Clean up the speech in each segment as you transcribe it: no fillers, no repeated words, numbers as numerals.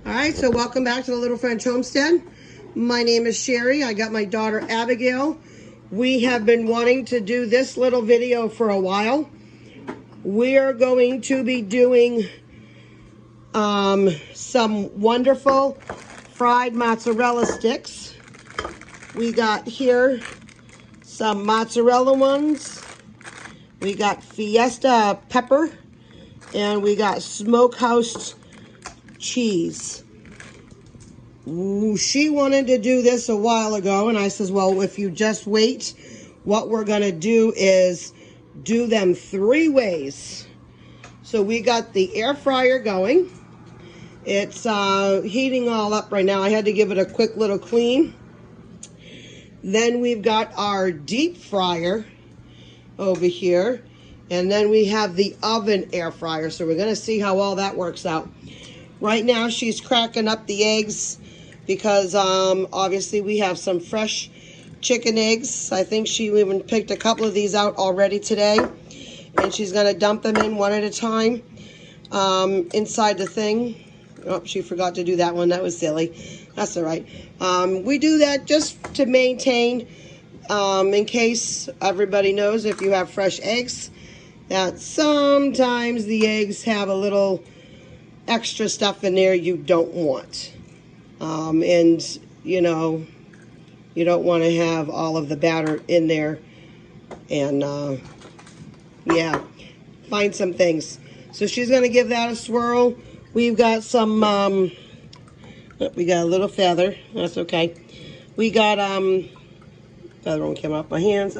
All right, so welcome back to the Little French Homestead. My name is Sherry. I got my daughter Abigail. We have been wanting to do this little video for a while. We are going to be doing some wonderful fried mozzarella sticks. We got here some mozzarella ones. We got Fiesta pepper, and we got smokehouse cheese. Ooh, she wanted to do this a while ago, and I says, well, if you just wait, what we're going to do is do them 3 ways. So we got the air fryer going. It's heating all up right now. I had to give it a quick little clean. Then we've got our deep fryer over here. And then we have the oven air fryer. So we're going to see how all that works out. Right now she's cracking up the eggs because obviously we have some fresh chicken eggs. I think she even picked a couple of these out already today. And she's going to dump them in one at a time inside the thing. Oh, she forgot to do that one. That was silly. That's all right. We do that just to maintain, in case everybody knows, if you have fresh eggs, that sometimes the eggs have a little extra stuff in there you don't want. And, you know, you don't want to have all of the batter in there. And, yeah, find some things. So she's going to give that a swirl. We've got some, we got a little feather. That's okay. We got, feather won't come off my hands.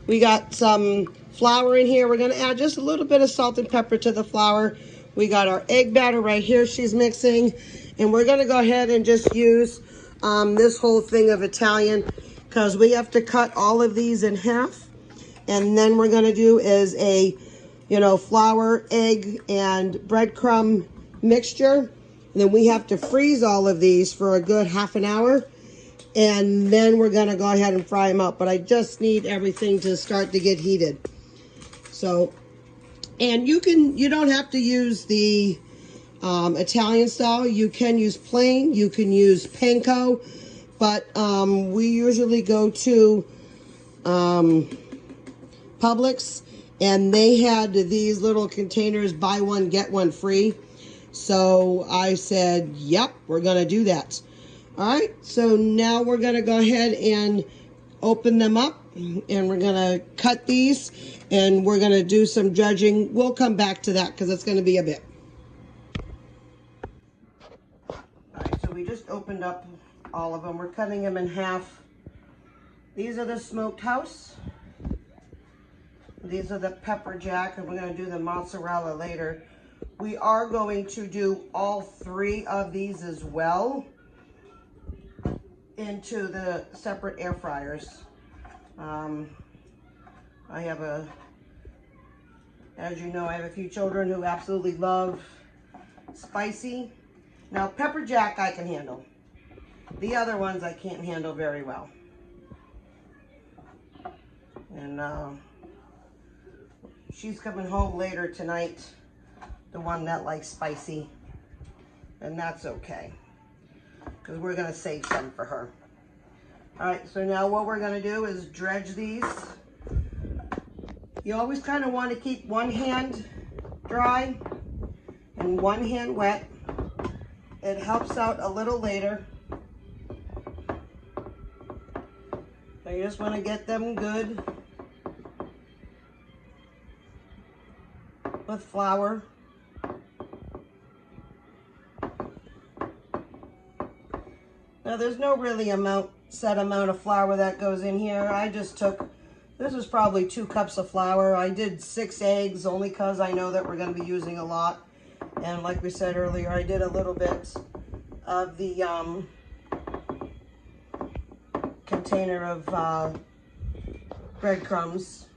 We got some flour in here. We're going to add just a little bit of salt and pepper to the flour. We got our egg batter right here she's mixing. And we're going to go ahead and just use this whole thing of Italian because we have to cut all of these in half. And then we're going to do is a, you know, flour, egg, and breadcrumb mixture. And then we have to freeze all of these for a good half an hour. And then we're going to go ahead and fry them up. But I just need everything to start to get heated. So, and you don't have to use the Italian style. You can use plain. You can use panko. But we usually go to Publix, and they had these little containers, buy one, get one free. So I said, yep, we're going to do that. All right, so now we're going to go ahead and open them up, and we're going to cut these, and we're going to do some judging. We'll come back to that because it's going to be a bit. All right, so we just opened up all of them. We're cutting them in half. These are the smoked house. These are the pepper jack, and we're going to do the mozzarella later. We are going to do all 3 of these as well into the separate air fryers. I have as you know, I have a few children who absolutely love spicy. Now, pepper jack I can handle. The other ones I can't handle very well. And she's coming home later tonight, the one that likes spicy, and that's okay, because we're going to save some for her. All right, so now what we're going to do is dredge these. You always kind of want to keep one hand dry and one hand wet. It helps out a little later. So you just want to get them good with flour. Now there's no really set amount of flour that goes in here. I just took, this was probably 2 cups of flour. I did 6 eggs only because I know that we're going to be using a lot. And like we said earlier, I did a little bit of the container of breadcrumbs.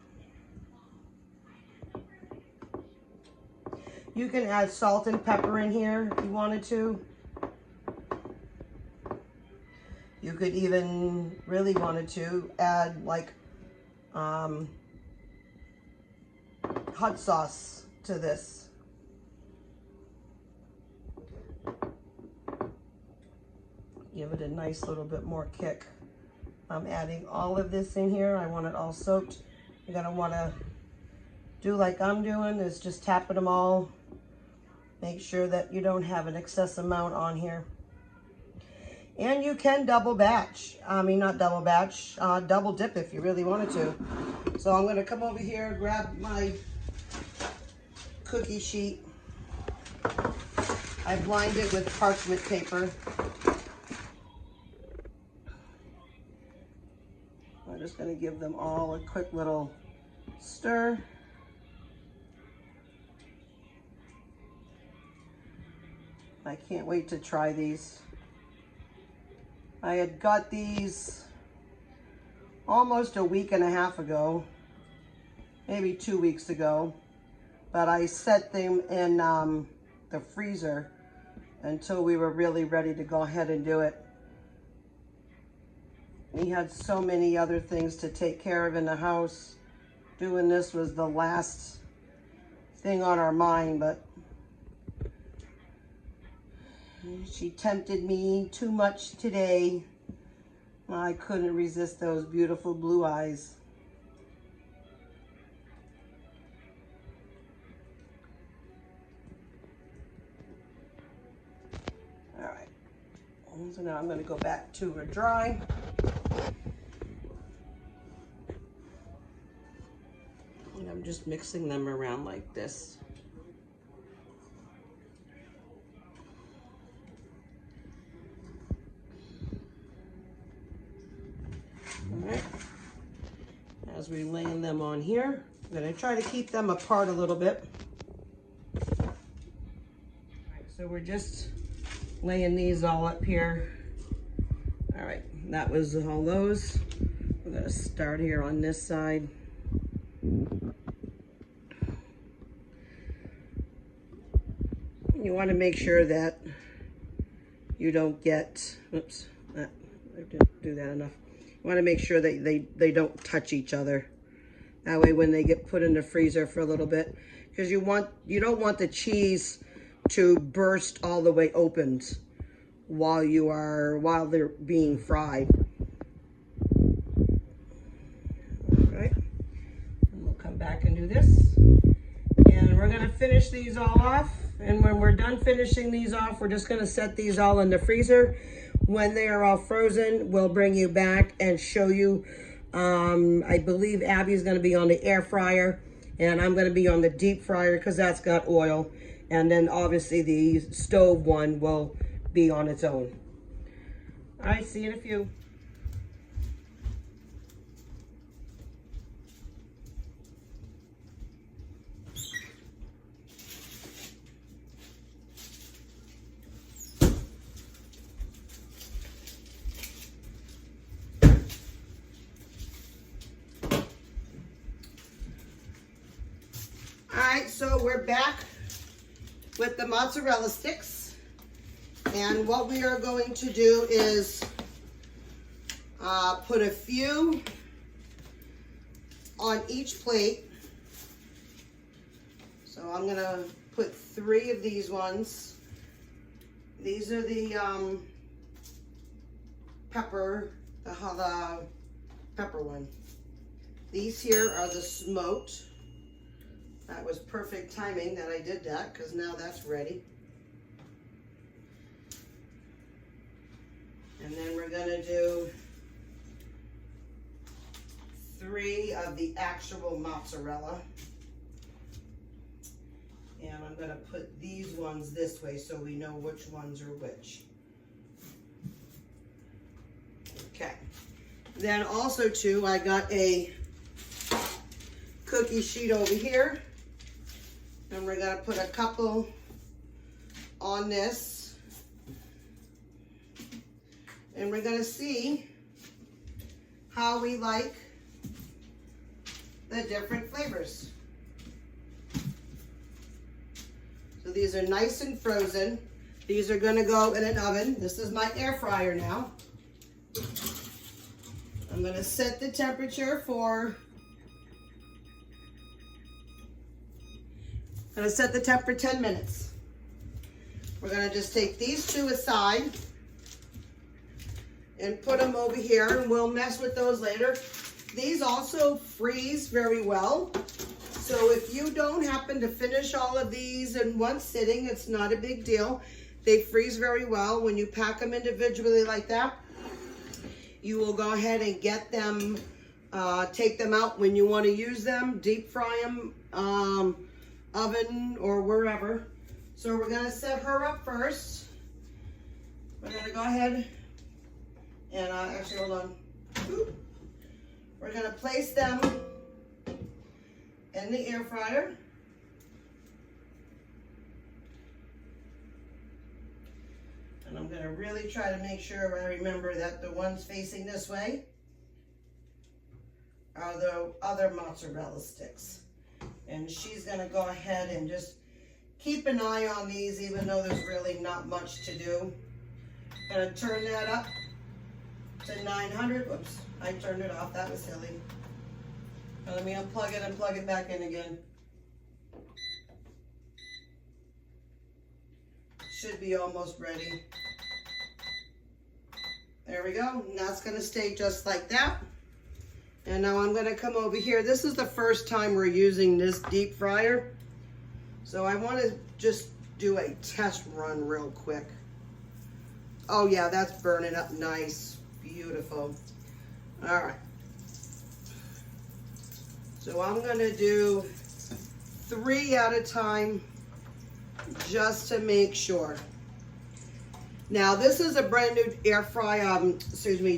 You can add salt and pepper in here if you wanted to. You could even really wanted to add like hot sauce to this. give it a nice little bit more kick. I'm adding all of this in here. I want it all soaked. You're gonna wanna do like I'm doing, is just tapping them all. Make sure that you don't have an excess amount on here. And you can double batch. I mean, not double batch, double dip if you really wanted to. So I'm gonna come over here, grab my cookie sheet. I've lined it with parchment paper. I'm just gonna give them all a quick little stir. I can't wait to try these. I had got these almost a week and a half ago, maybe 2 weeks ago, but I set them in the freezer until we were really ready to go ahead and do it. We had so many other things to take care of in the house. Doing this was the last thing on our mind, but she tempted me too much today. I couldn't resist those beautiful blue eyes. All right, so now I'm going to go back to her dry. And I'm just mixing them around like this. All right, as we're laying them on here, I'm going to try to keep them apart a little bit. All right, so we're just laying these all up here. All right, that was all those. We're going to start here on this side. You want to make sure that you don't get, oops, I didn't do that enough. You want to make sure that they don't touch each other. That way when they get put in the freezer for a little bit, because you don't want the cheese to burst all the way open while they're being fried. All right, and we'll come back and do this. And we're gonna finish these all off. And when we're done finishing these off, we're just gonna set these all in the freezer. When they are all frozen, we'll bring you back and show you. I believe Abby's gonna be on the air fryer and I'm gonna be on the deep fryer because that's got oil. And then obviously the stove one will be on its own. All right, see you in a few. All right, so we're back with the mozzarella sticks. And what we are going to do is put a few on each plate. So I'm gonna put 3 of these ones. These are the pepper, the pepper one. These here are the smoked. That was perfect timing that I did that because now that's ready. And then we're gonna do 3 of the actual mozzarella. And I'm gonna put these ones this way so we know which ones are which. Okay. Then also too, I got a cookie sheet over here. And we're gonna put a couple on this. And we're gonna see how we like the different flavors. So these are nice and frozen. These are gonna go in an oven. This is my air fryer now. I'm gonna set the temperature for, I'm gonna set the temp for 10 minutes. We're gonna just take these 2 aside. and put them over here, and we'll mess with those later. These also freeze very well. So if you don't happen to finish all of these in one sitting, it's not a big deal. They freeze very well. When you pack them individually like that, you will go ahead and get them, take them out when you want to use them, deep fry them, oven or wherever. So we're going to set her up first. We're going to go ahead and actually, hold on. We're going to place them in the air fryer. And I'm going to really try to make sure I remember that the ones facing this way are the other mozzarella sticks. And she's going to go ahead and just keep an eye on these, even though there's really not much to do. I'm going to turn that up to 900. Whoops, I turned it off. That was silly. Now let me unplug it and plug it back in again. Should be almost ready. There we go. And that's going to stay just like that. And now I'm going to come over here. This is the first time we're using this deep fryer. So I want to just do a test run real quick. Oh yeah, that's burning up nice. Beautiful. All right. So I'm going to do 3 at a time just to make sure. Now this is a brand new air fry,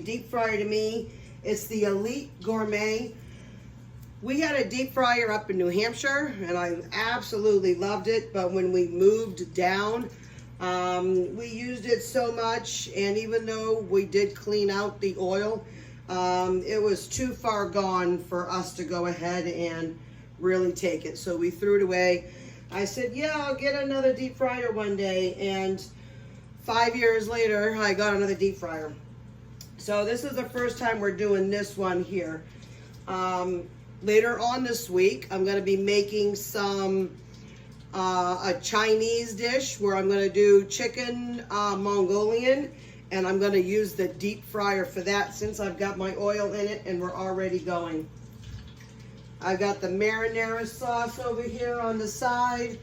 deep fryer to me. It's the Elite Gourmet. We had a deep fryer up in New Hampshire and I absolutely loved it, but when we moved down, we used it so much, and even though we did clean out the oil, it was too far gone for us to go ahead and really take it. So we threw it away. I said, yeah, I'll get another deep fryer one day, and 5 years later, I got another deep fryer. So this is the first time we're doing this one here. Later on this week, I'm going to be making some a Chinese dish where I'm going to do chicken Mongolian, and I'm going to use the deep fryer for that since I've got my oil in it and we're already going. I got the marinara sauce over here on the side,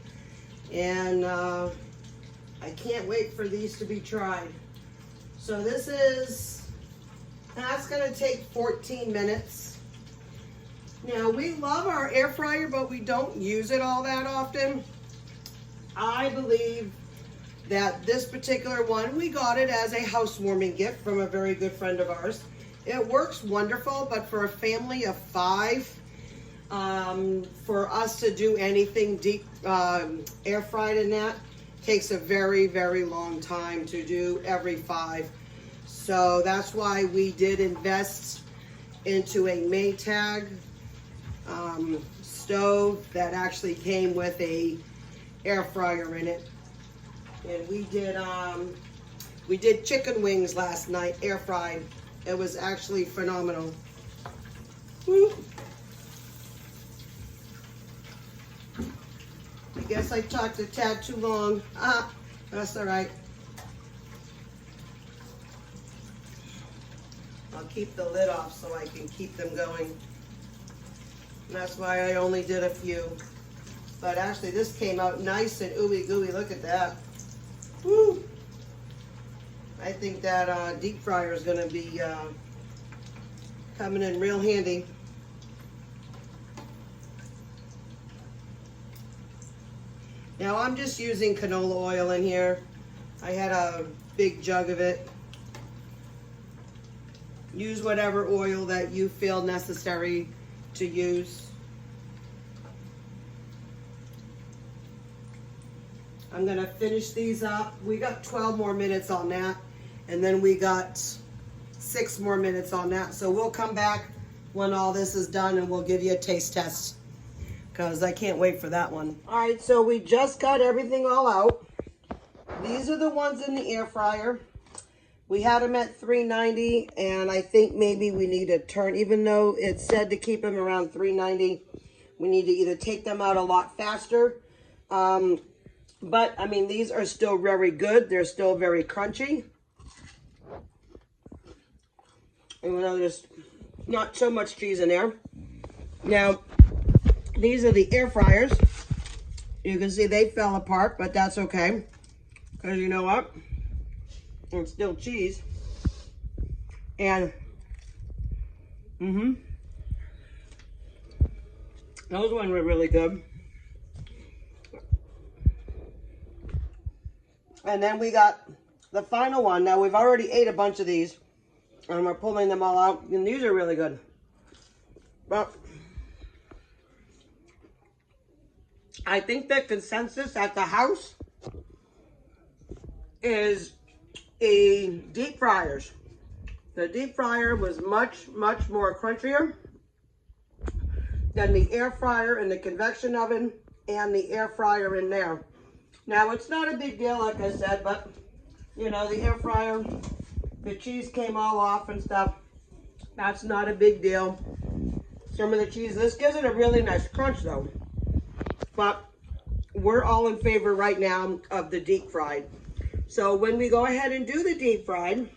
and I can't wait for these to be tried. So that's going to take 14 minutes. Now we love our air fryer, but we don't use it all that often. I believe that this particular one, we got it as a housewarming gift from a very good friend of ours. It works wonderful, but for a family of 5, for us to do anything deep air fried in that takes a very, very long time to do every 5. So that's why we did invest into a Maytag stove that actually came with a air fryer in it. And we did chicken wings last night, air fried. It was actually phenomenal. Woo. I guess I talked a tad too long. That's all right. I'll keep the lid off so I can keep them going. And that's why I only did a few. But actually this came out nice and ooey gooey. Look at that. Woo! I think that deep fryer is going to be coming in real handy. Now I'm just using canola oil in here. I had a big jug of it. Use whatever oil that you feel necessary to use. I'm going to finish these up. We got 12 more minutes on that, and then we got 6 more minutes on that. So we'll come back when all this is done and we'll give you a taste test, because I can't wait for that one. All right, so we just got everything all out. These are the ones in the air fryer. We had them at 390, and I think maybe we need to turn, even though it said to keep them around 390, we need to either take them out a lot faster. But I mean, these are still very good. They're still very crunchy. even though there's not so much cheese in there. Now, these are the air fryers. You can see they fell apart, but that's okay. Because you know what? It's still cheese. And, those ones were really good. And then we got the final one. Now, we've already ate a bunch of these. And we're pulling them all out. And these are really good. But I think the consensus at the house is a deep fryers. The deep fryer was much, much more crunchier than the air fryer and the convection oven and the air fryer in there. Now, it's not a big deal, like I said, but, you know, the air fryer, the cheese came all off and stuff. That's not a big deal. Some of the cheese, this gives it a really nice crunch, though. But we're all in favor right now of the deep fried. So when we go ahead and do the deep fried,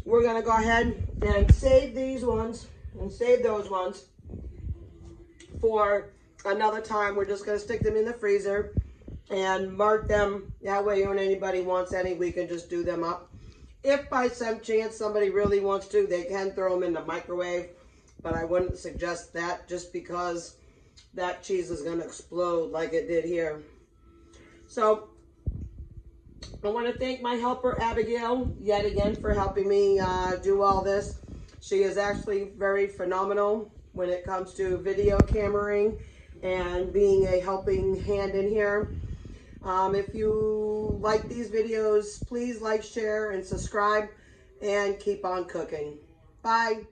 we're going to go ahead and save these ones and save those ones for another time. We're just going to stick them in the freezer and mark them. That way, when anybody wants any, we can just do them up. If by some chance somebody really wants to, they can throw them in the microwave. But I wouldn't suggest that just because that cheese is going to explode like it did here. So I want to thank my helper, Abigail, yet again for helping me do all this. She is actually very phenomenal when it comes to video cameraing and being a helping hand in here. If you like these videos, please like, share, and subscribe, and keep on cooking. Bye.